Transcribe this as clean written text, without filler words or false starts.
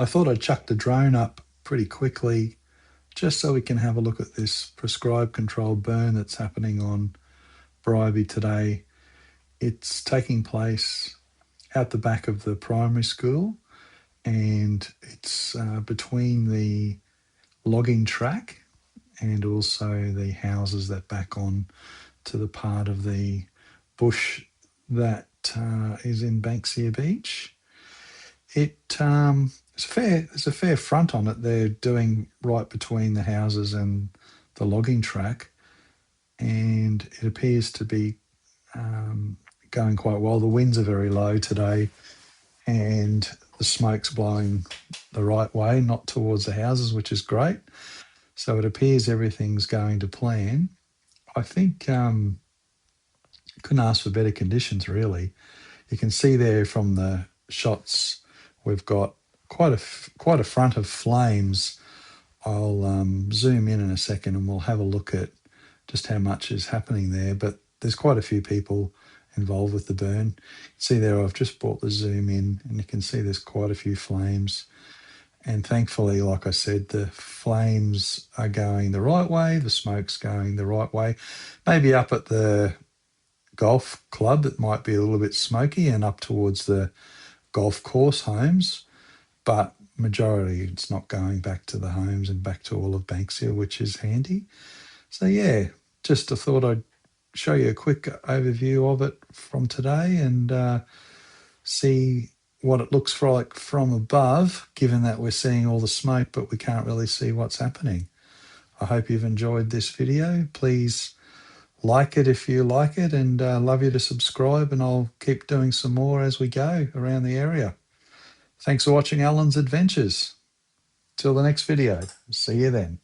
I thought I'd chuck the drone up pretty quickly just so we can have a look at this prescribed controlled burn that's happening on Bribie today. It's taking place out the back of the primary school, and it's between the logging track and also the houses that back on to the part of the bush that is in Banksia Beach. There's a fair front on it. They're doing right between the houses and the logging track, and it appears to be going quite well. The winds are very low today, and the smoke's blowing the right way, not towards the houses, which is great. So it appears everything's going to plan. I think couldn't ask for better conditions, really. You can see there from the shots we've got quite a front of flames. I'll zoom in a second and we'll have a look at just how much is happening there. But there's quite a few people involved with the burn. See there, I've just brought the zoom in and you can see there's quite a few flames. And thankfully, like I said, the flames are going the right way, the smoke's going the right way. Maybe up at the golf club, it might be a little bit smoky, and up towards the golf course homes, but majority it's not going back to the homes and back to all of Banksia, which is handy. So yeah, just I thought I'd show you a quick overview of it from today and see what it looks like from above, given that we're seeing all the smoke, but we can't really see what's happening. I hope you've enjoyed this video. Please like it if you like it, and love you to subscribe, and I'll keep doing some more as we go around the area. Thanks for watching Alan's Adventures. Till the next video. See you then.